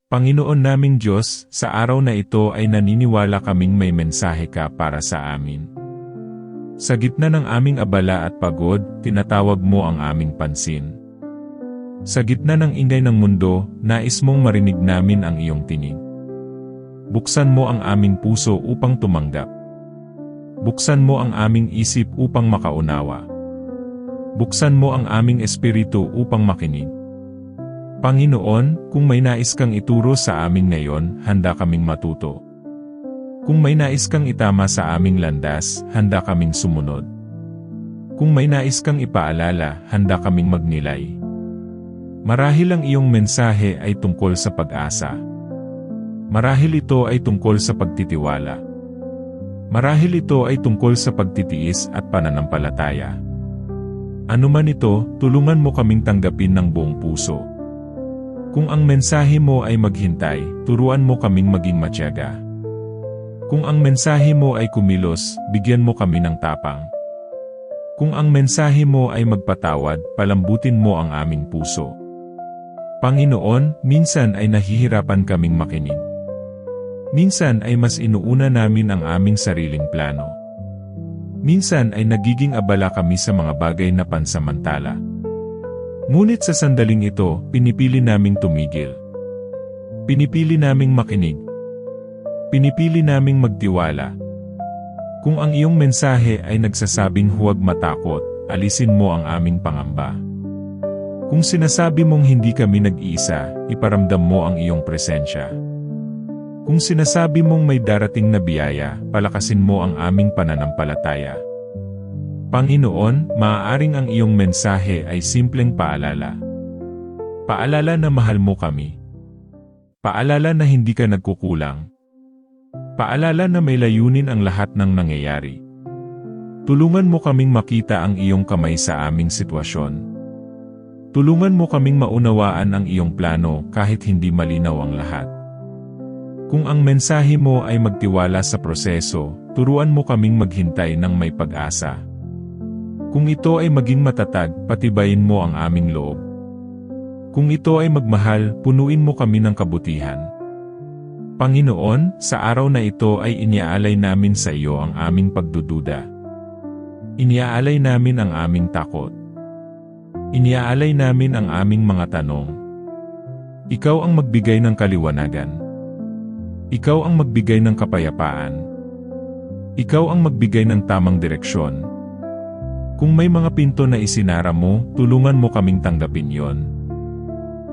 Panginoon naming Diyos, sa araw na ito ay naniniwala kaming may mensahe ka para sa amin. Sa gitna ng aming abala at pagod, tinatawag mo ang aming pansin. Sa gitna ng ingay ng mundo, nais mong marinig namin ang iyong tinig. Buksan mo ang aming puso upang tumanggap. Buksan mo ang aming isip upang makaunawa. Buksan mo ang aming espiritu upang makinig. Panginoon, kung may nais kang ituro sa amin ngayon, handa kaming matuto. Kung may nais kang itama sa aming landas, handa kaming sumunod. Kung may nais kang ipaalala, handa kaming magnilay. Marahil ang iyong mensahe ay tungkol sa pag-asa. Marahil ito ay tungkol sa pagtitiwala. Marahil ito ay tungkol sa pagtitiis at pananampalataya. Ano man ito, tulungan mo kaming tanggapin ng buong puso. Kung ang mensahe mo ay maghintay, turuan mo kaming maging matyaga. Kung ang mensahe mo ay kumilos, bigyan mo kami ng tapang. Kung ang mensahe mo ay magpatawad, palambutin mo ang aming puso. Panginoon, minsan ay nahihirapan kaming makinig. Minsan ay mas inuuna namin ang aming sariling plano. Minsan ay nagiging abala kami sa mga bagay na pansamantala. Ngunit sa sandaling ito, pinipili naming tumigil. Pinipili naming makinig. Pinipili naming magtiwala. Kung ang iyong mensahe ay nagsasabing huwag matakot, alisin mo ang aming pangamba. Kung sinasabi mong hindi kami nag-iisa, iparamdam mo ang iyong presensya. Kung sinasabi mong may darating na biyaya, palakasin mo ang aming pananampalataya. Panginoon, maaaring ang iyong mensahe ay simpleng paalala. Paalala na mahal mo kami. Paalala na hindi ka nagkukulang. Paalala na may layunin ang lahat ng nangyayari. Tulungan mo kaming makita ang iyong kamay sa aming sitwasyon. Tulungan mo kaming maunawaan ang iyong plano kahit hindi malinaw ang lahat. Kung ang mensahe mo ay magtiwala sa proseso, turuan mo kaming maghintay ng may pag-asa. Kung ito ay maging matatag, patibayin mo ang aming loob. Kung ito ay magmahal, punuin mo kami ng kabutihan. Panginoon, sa araw na ito ay iniaalay namin sa iyo ang aming pagdududa. Iniaalay namin ang aming takot. Iniaalay namin ang aming mga tanong. Ikaw ang magbigay ng kaliwanagan. Ikaw ang magbigay ng kapayapaan. Ikaw ang magbigay ng tamang direksyon. Kung may mga pinto na isinara mo, tulungan mo kaming tanggapin yon.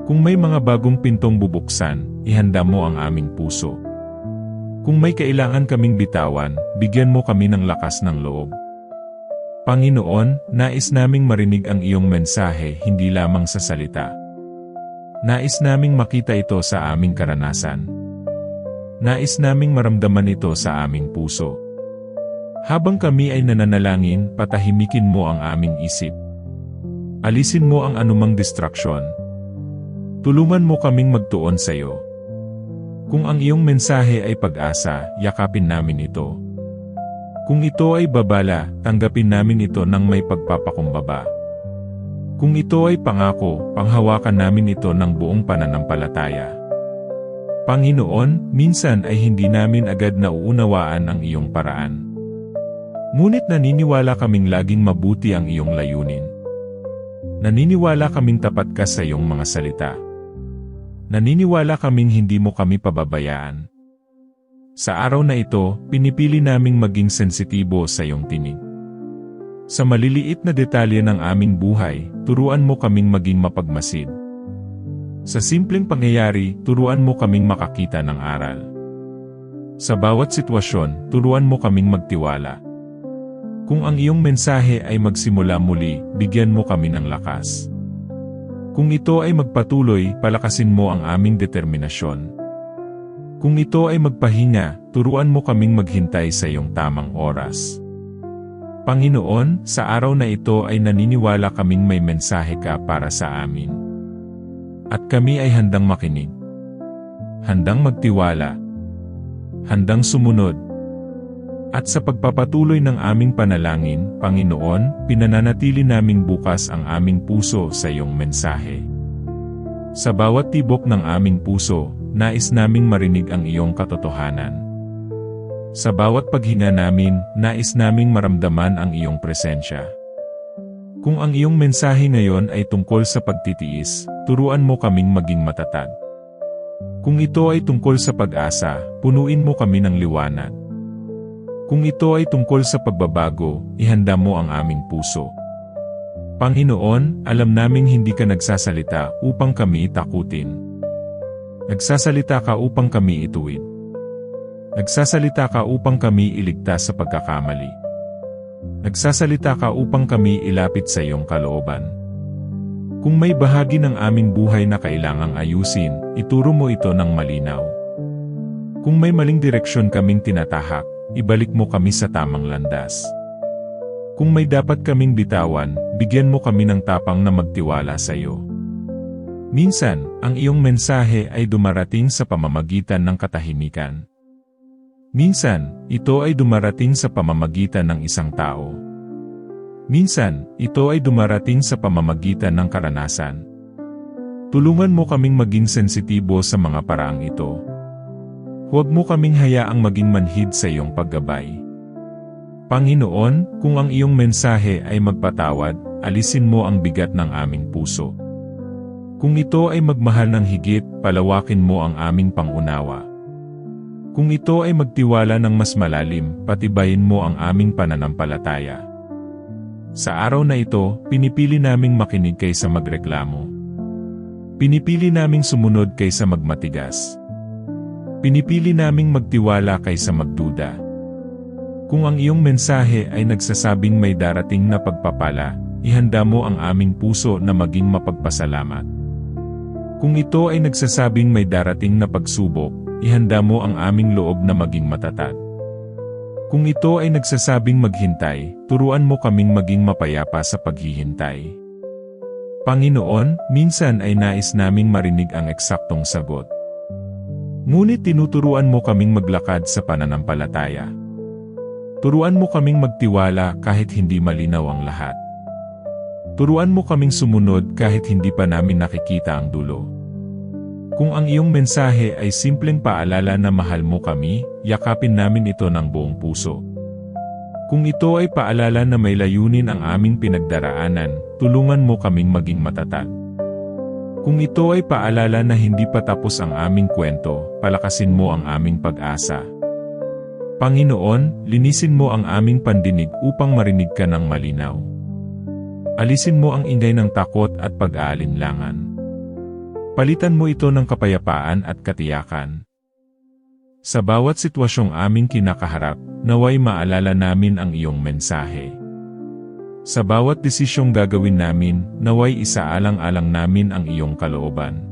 Kung may mga bagong pintong bubuksan, ihanda mo ang aming puso. Kung may kailangan kaming bitawan, bigyan mo kami ng lakas ng loob. Panginoon, nais naming marinig ang iyong mensahe hindi lamang sa salita. Nais naming makita ito sa aming karanasan. Nais naming maramdaman ito sa aming puso. Habang kami ay nananalangin, patahimikin mo ang aming isip. Alisin mo ang anumang distraksyon. Tulungan mo kaming magtuon sa iyo. Kung ang iyong mensahe ay pag-asa, yakapin namin ito. Kung ito ay babala, tanggapin namin ito ng may pagpapakumbaba. Kung ito ay pangako, panghawakan namin ito ng buong pananampalataya. Panginoon, minsan ay hindi namin agad nauunawaan ang iyong paraan. Ngunit naniniwala kaming laging mabuti ang iyong layunin. Naniniwala kaming tapat ka sa iyong mga salita. Naniniwala kaming hindi mo kami pababayaan. Sa araw na ito, pinipili naming maging sensitibo sa iyong tinig. Sa maliliit na detalye ng aming buhay, turuan mo kaming maging mapagmasid. Sa simpleng pangyayari, turuan mo kaming makakita ng aral. Sa bawat sitwasyon, turuan mo kaming magtiwala. Kung ang iyong mensahe ay magsimula muli, bigyan mo kami ng lakas. Kung ito ay magpatuloy, palakasin mo ang aming determinasyon. Kung ito ay magpahinga, turuan mo kaming maghintay sa iyong tamang oras. Panginoon, sa araw na ito ay naniniwala kaming may mensahe ka para sa amin. At kami ay handang makinig. Handang magtiwala. Handang sumunod. At sa pagpapatuloy ng aming panalangin, Panginoon, pinananatili naming bukas ang aming puso sa iyong mensahe. Sa bawat tibok ng aming puso, nais naming marinig ang iyong katotohanan. Sa bawat paghinga namin, nais naming maramdaman ang iyong presensya. Kung ang iyong mensahe ngayon ay tungkol sa pagtitiis, turuan mo kaming maging matatag. Kung ito ay tungkol sa pag-asa, punuin mo kami ng liwanag. Kung ito ay tungkol sa pagbabago, ihanda mo ang aming puso. Panginoon, alam naming hindi ka nagsasalita upang kami takutin. Nagsasalita ka upang kami ituwid. Nagsasalita ka upang kami iligtas sa pagkakamali. Nagsasalita ka upang kami ilapit sa iyong kalooban. Kung may bahagi ng aming buhay na kailangang ayusin, ituro mo ito ng malinaw. Kung may maling direksyon kaming tinatahak, ibalik mo kami sa tamang landas. Kung may dapat kaming bitawan, bigyan mo kami ng tapang na magtiwala sa iyo. Minsan, ang iyong mensahe ay dumarating sa pamamagitan ng katahimikan. Minsan, ito ay dumarating sa pamamagitan ng isang tao. Minsan, ito ay dumarating sa pamamagitan ng karanasan. Tulungan mo kaming maging sensitibo sa mga paraang ito. Huwag mo kaming hayaang maging manhid sa iyong paggabay. Panginoon, kung ang iyong mensahe ay magpatawad, alisin mo ang bigat ng aming puso. Kung ito ay magmahal ng higit, palawakin mo ang aming pangunawa. Kung ito ay magtiwala ng mas malalim, patibayin mo ang aming pananampalataya. Sa araw na ito, pinipili naming makinig kaysa magreklamo. Pinipili naming sumunod kaysa magmatigas. Pinipili naming magtiwala kaysa magduda. Kung ang iyong mensahe ay nagsasabing may darating na pagpapala, ihanda mo ang aming puso na maging mapagpasalamat. Kung ito ay nagsasabing may darating na pagsubok, ihanda mo ang aming loob na maging matatag. Kung ito ay nagsasabing maghintay, turuan mo kaming maging mapayapa sa paghihintay. Panginoon, minsan ay nais naming marinig ang eksaktong sagot. Ngunit tinuturuan mo kaming maglakad sa pananampalataya. Turuan mo kaming magtiwala kahit hindi malinaw ang lahat. Turuan mo kaming sumunod kahit hindi pa namin nakikita ang dulo. Kung ang iyong mensahe ay simpleng paalala na mahal mo kami, yakapin namin ito ng buong puso. Kung ito ay paalala na may layunin ang aming pinagdaraanan, tulungan mo kaming maging matatag. Kung ito ay paalala na hindi pa tapos ang aming kwento, palakasin mo ang aming pag-asa. Panginoon, linisin mo ang aming pandinig upang marinig ka ng malinaw. Alisin mo ang ingay ng takot at pag-aalinlangan. Palitan mo ito ng kapayapaan at katiyakan. Sa bawat sitwasyong aming kinakaharap, naway maalala namin ang iyong mensahe. Sa bawat desisyong gagawin namin, naway isaalang-alang namin ang iyong kalooban.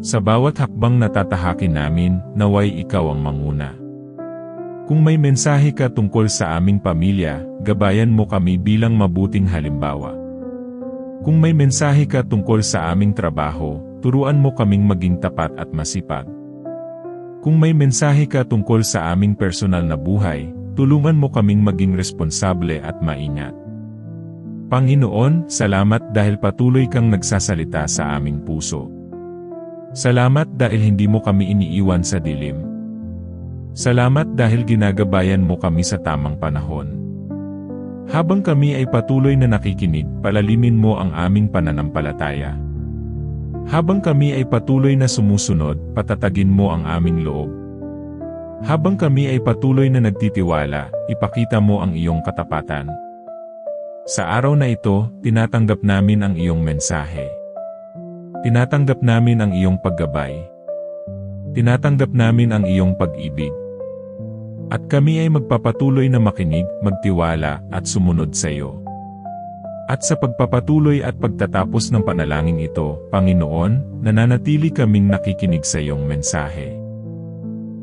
Sa bawat hakbang na tatahakin namin, naway ikaw ang manguna. Kung may mensahe ka tungkol sa aming pamilya, gabayan mo kami bilang mabuting halimbawa. Kung may mensahe ka tungkol sa aming trabaho, turuan mo kaming maging tapat at masipag. Kung may mensahe ka tungkol sa aming personal na buhay, tulungan mo kaming maging responsable at maingat. Panginoon, salamat dahil patuloy kang nagsasalita sa aming puso. Salamat dahil hindi mo kami iniiwan sa dilim. Salamat dahil ginagabayan mo kami sa tamang panahon. Habang kami ay patuloy na nakikinig, palalimin mo ang aming pananampalataya. Habang kami ay patuloy na sumusunod, patatagin mo ang aming loob. Habang kami ay patuloy na nagtitiwala, ipakita mo ang iyong katapatan. Sa araw na ito, tinatanggap namin ang iyong mensahe. Tinatanggap namin ang iyong paggabay. Tinatanggap namin ang iyong pag-ibig. At kami ay magpapatuloy na makinig, magtiwala, at sumunod sa iyo. At sa pagpapatuloy at pagtatapos ng panalangin ito, Panginoon, nananatili kaming nakikinig sa iyong mensahe.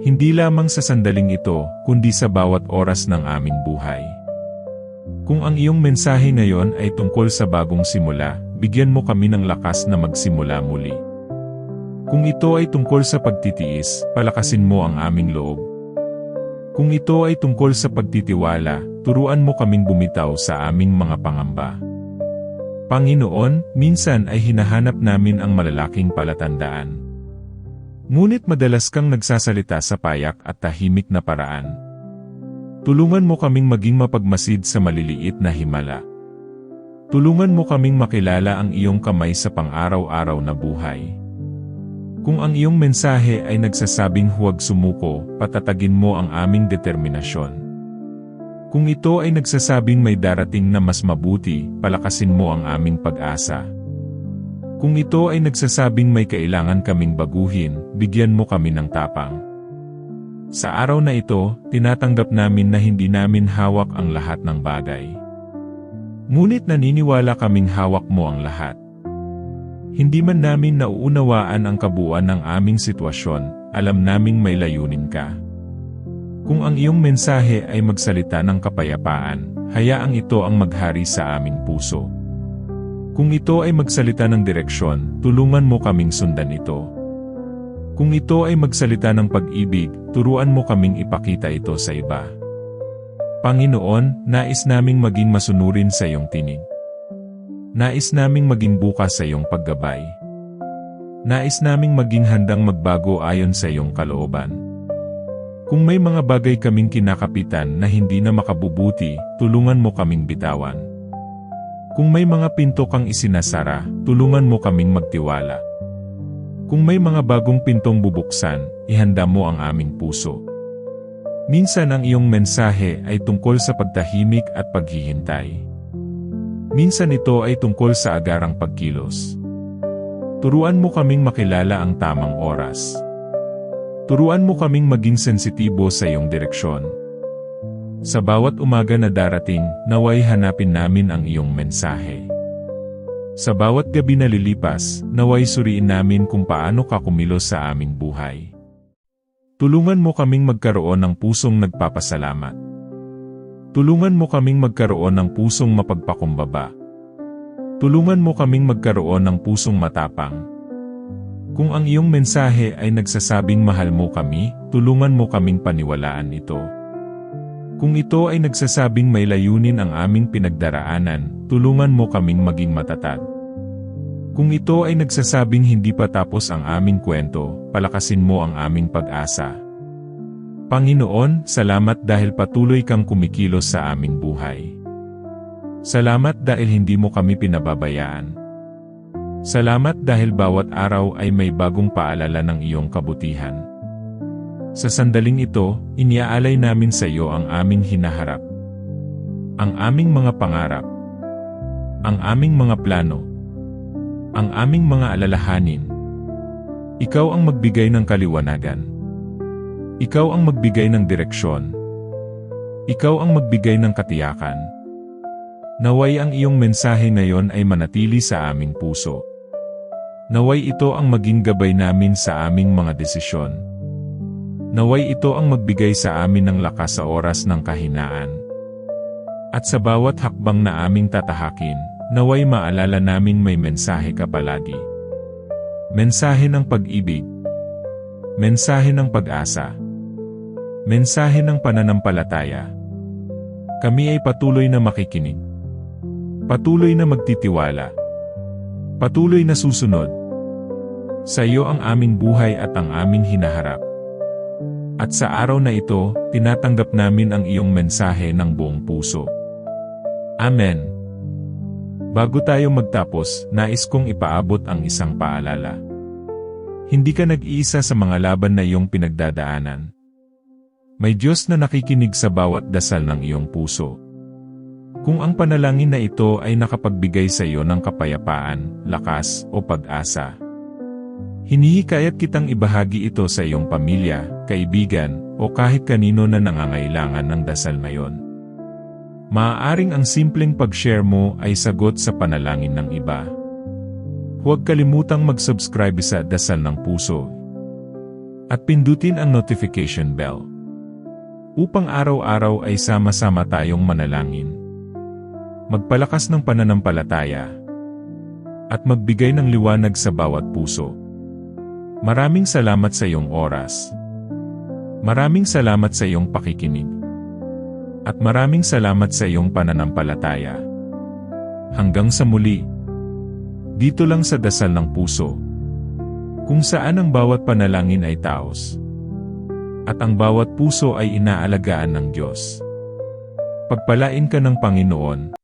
Hindi lamang sa sandaling ito, kundi sa bawat oras ng aming buhay. Kung ang iyong mensahe ngayon ay tungkol sa bagong simula, bigyan mo kami ng lakas na magsimula muli. Kung ito ay tungkol sa pagtitiis, palakasin mo ang aming loob. Kung ito ay tungkol sa pagtitiwala, turuan mo kaming bumitaw sa aming mga pangamba. Panginoon, minsan ay hinahanap namin ang malalaking palatandaan. Ngunit madalas kang nagsasalita sa payak at tahimik na paraan. Tulungan mo kaming maging mapagmasid sa maliliit na himala. Tulungan mo kaming makilala ang iyong kamay sa pang-araw-araw na buhay. Kung ang iyong mensahe ay nagsasabing huwag sumuko, patatagin mo ang aming determinasyon. Kung ito ay nagsasabing may darating na mas mabuti, palakasin mo ang aming pag-asa. Kung ito ay nagsasabing may kailangan kaming baguhin, bigyan mo kami ng tapang. Sa araw na ito, tinatanggap namin na hindi namin hawak ang lahat ng bagay. Ngunit naniniwala kaming hawak mo ang lahat. Hindi man namin nauunawaan ang kabuuan ng aming sitwasyon, alam naming may layunin ka. Kung ang iyong mensahe ay magsalita ng kapayapaan, hayaang ito ang maghari sa aming puso. Kung ito ay magsalita ng direksyon, tulungan mo kaming sundan ito. Kung ito ay magsalita ng pag-ibig, turuan mo kaming ipakita ito sa iba. Panginoon, nais naming maging masunurin sa iyong tinig. Nais naming maging bukas sa iyong paggabay. Nais naming maging handang magbago ayon sa iyong kalooban. Kung may mga bagay kaming kinakapitan na hindi na makabubuti, tulungan mo kaming bitawan. Kung may mga pinto kang isinasara, tulungan mo kaming magtiwala. Kung may mga bagong pintong bubuksan, ihanda mo ang aming puso. Minsan ang iyong mensahe ay tungkol sa pagtahimik at paghihintay. Minsan ito ay tungkol sa agarang pagkilos. Turuan mo kaming makilala ang tamang oras. Turuan mo kaming maging sensitibo sa iyong direksyon. Sa bawat umaga na darating, naway hanapin namin ang iyong mensahe. Sa bawat gabi na lilipas, naway suriin namin kung paano ka kumilos sa aming buhay. Tulungan mo kaming magkaroon ng pusong nagpapasalamat. Tulungan mo kaming magkaroon ng pusong mapagpakumbaba. Tulungan mo kaming magkaroon ng pusong matapang. Kung ang iyong mensahe ay nagsasabing mahal mo kami, tulungan mo kaming paniwalaan ito. Kung ito ay nagsasabing may layunin ang aming pinagdaraanan, tulungan mo kaming maging matatag. Kung ito ay nagsasabing hindi pa tapos ang aming kwento, palakasin mo ang aming pag-asa. Panginoon, salamat dahil patuloy kang kumikilos sa aming buhay. Salamat dahil hindi mo kami pinababayaan. Salamat dahil bawat araw ay may bagong paalala ng iyong kabutihan. Sa sandaling ito, iniaalay namin sa iyo ang aming hinaharap. Ang aming mga pangarap. Ang aming mga plano. Ang aming mga alalahanin. Ikaw ang magbigay ng kaliwanagan. Ikaw ang magbigay ng direksyon. Ikaw ang magbigay ng katiyakan. Naway ang iyong mensahe ngayon ay manatili sa aming puso. Naway ito ang maging gabay namin sa aming mga desisyon. Naway ito ang magbigay sa amin ng lakas sa oras ng kahinaan. At sa bawat hakbang na aming tatahakin, naway maalala naming may mensahe ka palagi. Mensahe ng pag-ibig. Mensahe ng pag-asa. Mensahe ng pananampalataya. Kami ay patuloy na makikinig. Patuloy na magtitiwala. Patuloy na susunod. Sa iyo ang aming buhay at ang aming hinaharap. At sa araw na ito, tinatanggap namin ang iyong mensahe ng buong puso. Amen. Bago tayo magtapos, nais kong ipaabot ang isang paalala. Hindi ka nag-iisa sa mga laban na iyong pinagdadaanan. May Diyos na nakikinig sa bawat dasal ng iyong puso. Kung ang panalangin na ito ay nakapagbigay sa iyo ng kapayapaan, lakas, o pag-asa, hinihikayat kitang ibahagi ito sa iyong pamilya, kaibigan, o kahit kanino na nangangailangan ng dasal na iyon. Maaaring ang simpleng pag-share mo ay sagot sa panalangin ng iba. Huwag kalimutang mag-subscribe sa Dasal ng Puso at pindutin ang notification bell upang araw-araw ay sama-sama tayong manalangin, magpalakas ng pananampalataya, at magbigay ng liwanag sa bawat puso. Maraming salamat sa iyong oras. Maraming salamat sa iyong pakikinig. At maraming salamat sa iyong pananampalataya. Hanggang sa muli. Dito lang sa Dasal ng Puso. kung saan ang bawat panalangin ay taos. At ang bawat puso ay inaalagaan ng Diyos. Pagpalain ka ng Panginoon,